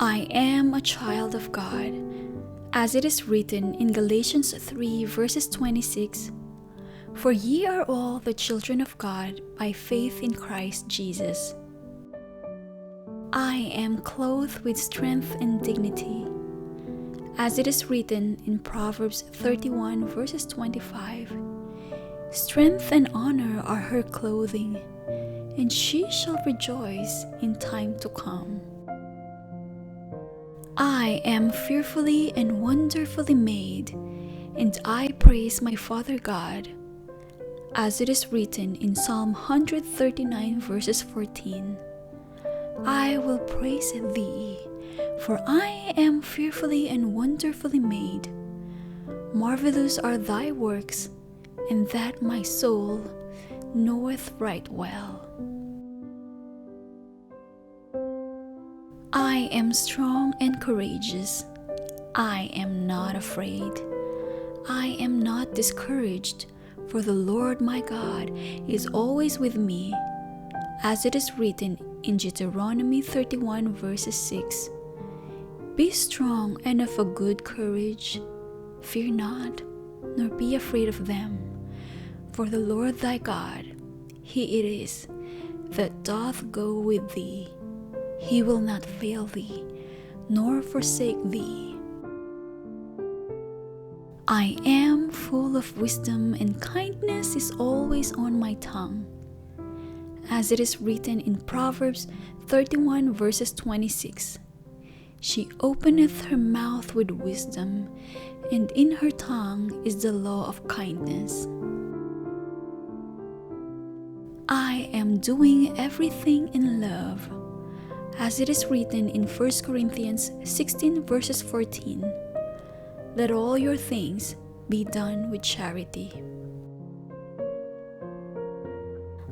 I am a child of God, as it is written in Galatians 3 verses 26, "For ye are all the children of God by faith in Christ Jesus." I am clothed with strength and dignity, as it is written in Proverbs 31 verses 25, "Strength and honor are her clothing, and she shall rejoice in time to come." I am fearfully and wonderfully made, and I praise my Father God, as it is written in Psalm 139 verses 14, "I will praise thee, for I am fearfully and wonderfully made. Marvelous are thy works, and that my soul knoweth right well." I am strong and courageous. I am not afraid. I am not discouraged, for the Lord my God is always with me, as it is written in Deuteronomy 31 verses 6, "Be strong and of a good courage. Fear not, nor be afraid of them. For the Lord thy God, He it is that doth go with thee. He will not fail thee, nor forsake thee." I am full of wisdom, and kindness is always on my tongue, as it is written in Proverbs 31 verses 26, "She openeth her mouth with wisdom, and in her tongue is the law of kindness." I am doing everything in love, as it is written in 1 Corinthians 16 verses 14, "Let all your things be done with charity."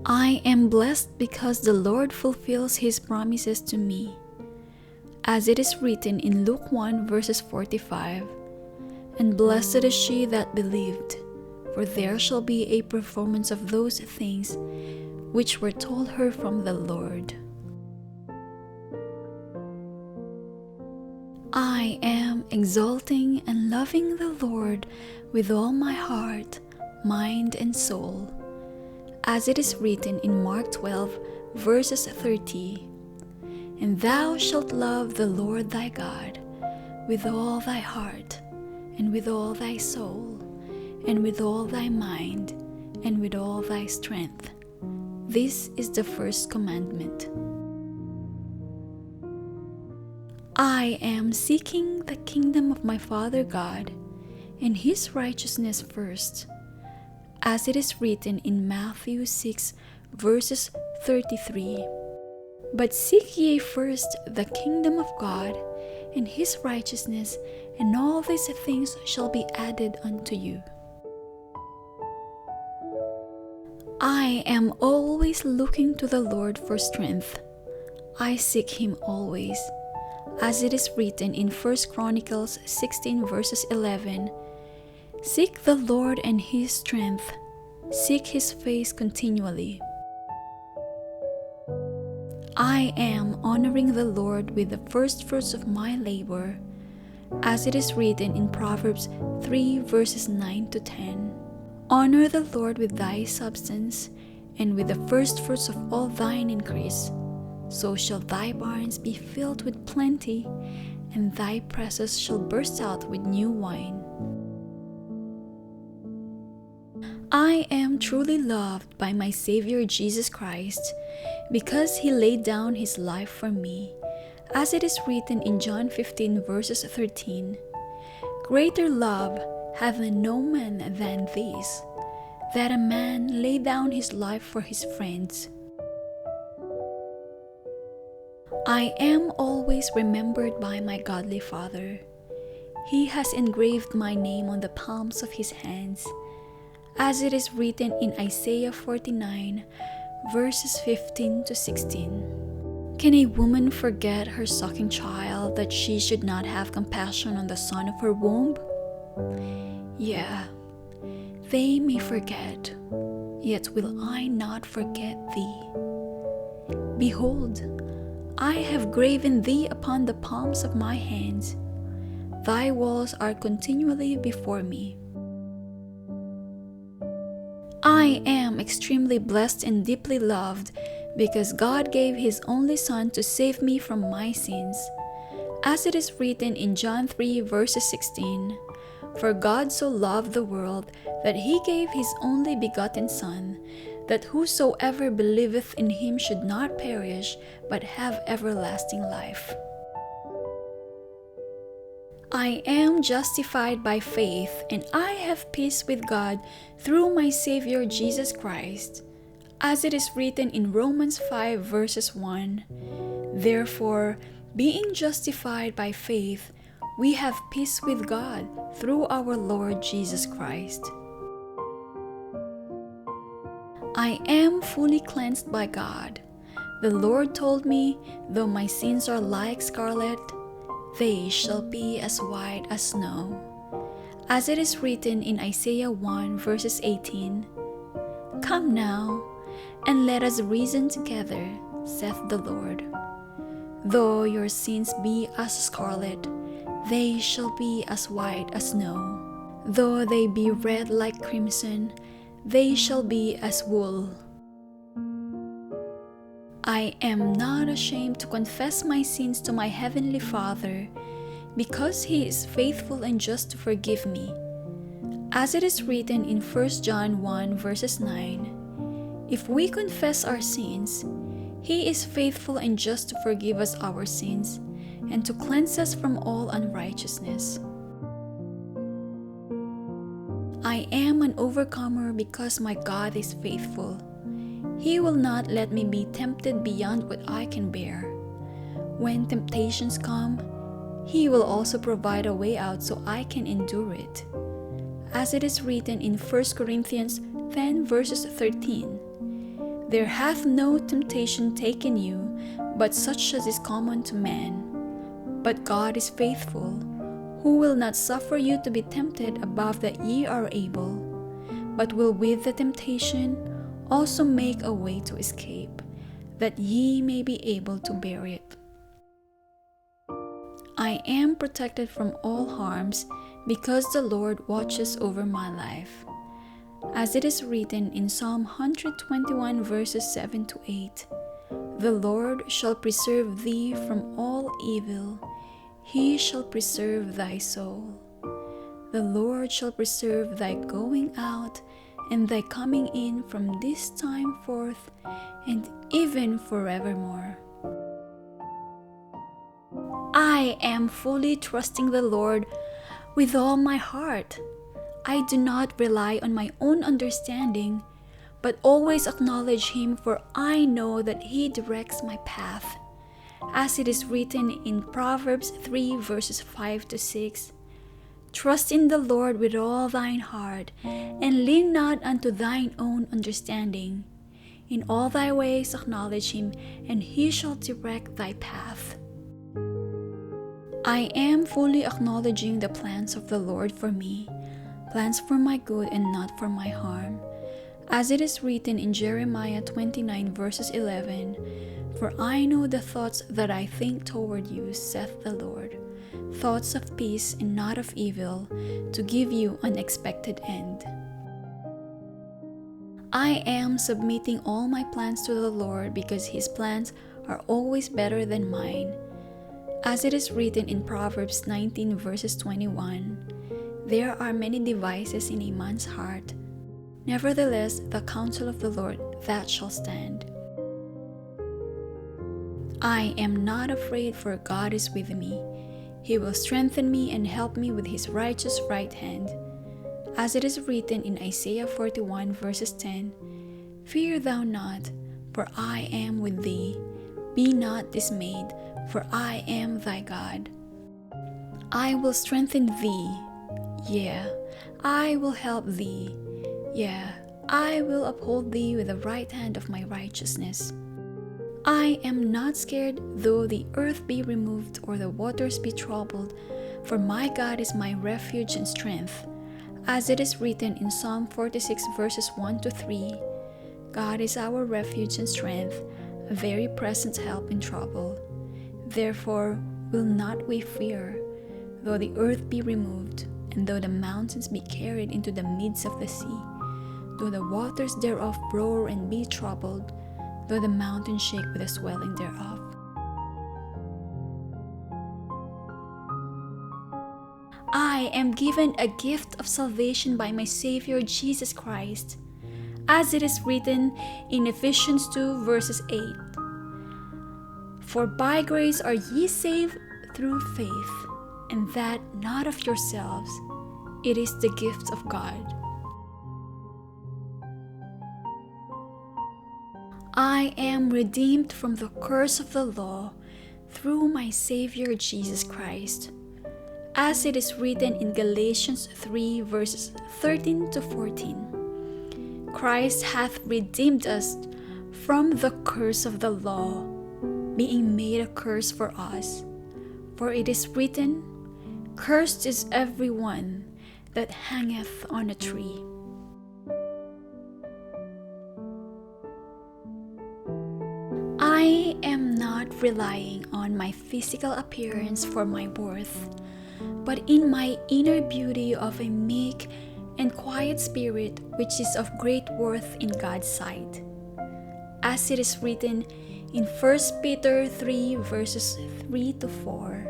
I am blessed because the Lord fulfills His promises to me, as it is written in Luke 1 verses 45, "And blessed is she that believed, for there shall be a performance of those things which were told her from the Lord." I am exalting and loving the Lord with all my heart, mind, and soul, as it is written in Mark 12 verses 30, "And thou shalt love the Lord thy God with all thy heart, and with all thy soul, and with all thy mind, and with all thy strength. This is the first commandment." I am seeking the kingdom of my Father God and His righteousness first, as it is written in Matthew 6 verses 33, "But seek ye first the kingdom of God and His righteousness, and all these things shall be added unto you." I am always looking to the Lord for strength. I seek Him always, as it is written in 1 Chronicles 16 verses 11, "Seek the Lord and His strength, seek His face continually." I am honoring the Lord with the first fruits of my labor, as it is written in Proverbs 3 verses 9 to 10, "Honor the Lord with thy substance, and with the first fruits of all thine increase. So shall thy barns be filled with plenty, and thy presses shall burst out with new wine." I am truly loved by my Savior Jesus Christ, because He laid down His life for me, as it is written in John 15 verses 13, "Greater love hath no man than this, that a man lay down his life for his friends." I am always remembered by my godly Father. He has engraved my name on the palms of His hands, as it is written in Isaiah 49 verses 15 to 16. "Can a woman forget her sucking child, that she should not have compassion on the son of her womb? Yeah, they may forget, yet will I not forget thee. Behold, I have graven thee upon the palms of my hands. Thy walls are continually before me. I am extremely blessed and deeply loved because God gave His only Son to save me from my sins. As it is written in John 3 verses 16, "For God so loved the world that He gave His only begotten Son, that whosoever believeth in Him should not perish, but have everlasting life." I am justified by faith, and I have peace with God through my Savior Jesus Christ. As it is written in Romans 5 verses 1, "Therefore, being justified by faith, we have peace with God through our Lord Jesus Christ." I am fully cleansed by God. The Lord told me, "Though my sins are like scarlet, they shall be as white as snow." As it is written in Isaiah 1 verses 18, "Come now, and let us reason together, saith the Lord. Though your sins be as scarlet, they shall be as white as snow. Though they be red like crimson, they shall be as wool." I am not ashamed to confess my sins to my Heavenly Father, because He is faithful and just to forgive me. As it is written in 1 John 1 verses 9, "If we confess our sins, He is faithful and just to forgive us our sins and to cleanse us from all unrighteousness." I am an overcomer because my God is faithful. He will not let me be tempted beyond what I can bear. When temptations come, He will also provide a way out so I can endure it. As it is written in 1 Corinthians 10 verses 13, "There hath no temptation taken you, but such as is common to man. But God is faithful, who will not suffer you to be tempted above that ye are able, but will with the temptation also make a way to escape, that ye may be able to bear it." I am protected from all harms because the Lord watches over my life. As it is written in Psalm 121 verses 7 to 8, "The Lord shall preserve thee from all evil. He shall preserve thy soul. The Lord shall preserve thy going out and thy coming in from this time forth and even forevermore." I am fully trusting the Lord with all my heart. I do not rely on my own understanding, but always acknowledge Him, for I know that He directs my path. As it is written in Proverbs 3 verses 5 to 6, "Trust in the Lord with all thine heart, and lean not unto thine own understanding. In all thy ways acknowledge Him, and He shall direct thy path." I am fully acknowledging the plans of the Lord for me, plans for my good and not for my harm. As it is written in Jeremiah 29 verses 11, "For I know the thoughts that I think toward you, saith the Lord, thoughts of peace and not of evil, to give you an expected end." I am submitting all my plans to the Lord because His plans are always better than mine. As it is written in Proverbs 19 verses 21, "There are many devices in a man's heart. Nevertheless, the counsel of the Lord, that shall stand." I am not afraid, for God is with me. He will strengthen me and help me with His righteous right hand. As it is written in Isaiah 41 verses 10, "Fear thou not, for I am with thee. Be not dismayed, for I am thy God. I will strengthen thee. Yea, I will help thee. Yea, I will uphold thee with the right hand of my righteousness. I am not scared, though the earth be removed or the waters be troubled, for my God is my refuge and strength." As it is written in Psalm 46 verses 1 to 3, "God is our refuge and strength, very present help in trouble. Therefore will not we fear, though the earth be removed, and though the mountains be carried into the midst of the sea, though the waters thereof roar and be troubled, though the mountains shake with the swelling thereof. I am given a gift of salvation by my Savior Jesus Christ, as it is written in Ephesians 2 verses 8. For by grace are ye saved through faith, and that not of yourselves, it is the gift of God. I am redeemed from the curse of the law through my Savior Jesus Christ, as it is written in Galatians 3 verses 13 to 14. Christ hath redeemed us from the curse of the law, being made a curse for us. For it is written, Cursed is every one that hangeth on a tree. I am not relying on my physical appearance for my worth, but in my inner beauty of a meek and quiet spirit, which is of great worth in God's sight. As it is written in 1 Peter 3 verses 3 to 4,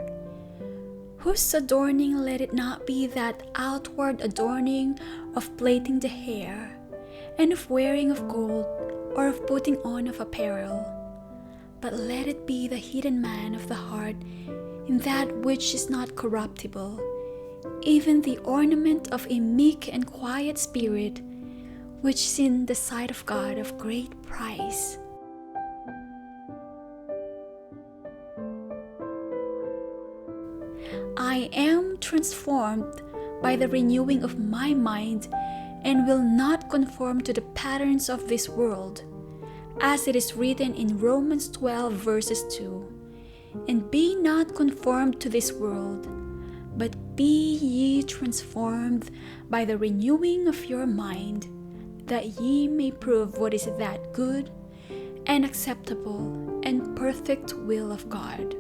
whose adorning let it not be that outward adorning of plaiting the hair, and of wearing of gold, or of putting on of apparel, but let it be the hidden man of the heart, in that which is not corruptible, even the ornament of a meek and quiet spirit, which is in the sight of God of great price. I am transformed by the renewing of my mind, and will not conform to the patterns of this world, as it is written in Romans 12 verses 2. And be not conformed to this world, but be ye transformed by the renewing of your mind, that ye may prove what is that good and acceptable and perfect will of God.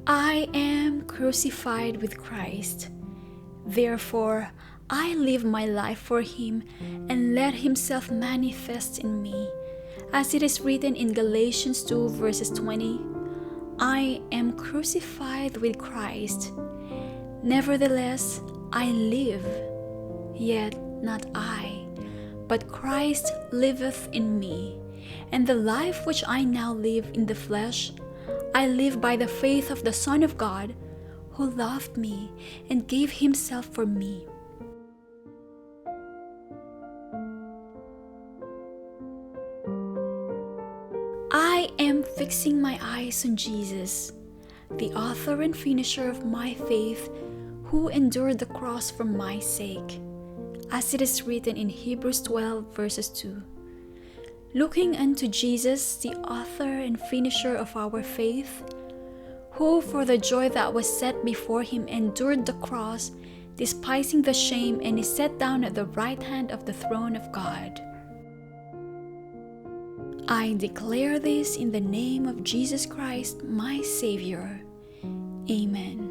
I am crucified with Christ. Therefore, I live my life for Him, and let Himself manifest in me. As it is written in Galatians 2 verses 20, I am crucified with Christ. Nevertheless, I live, yet not I, but Christ liveth in me. And the life which I now live in the flesh, I live by the faith of the Son of God, who loved me and gave Himself for me. I am fixing my eyes on Jesus, the author and finisher of my faith, who endured the cross for my sake, as it is written in Hebrews 12 verses 2. Looking unto Jesus, the author and finisher of our faith, who for the joy that was set before Him endured the cross, despising the shame, and is set down at the right hand of the throne of God. I declare this in the name of Jesus Christ, my Savior. Amen.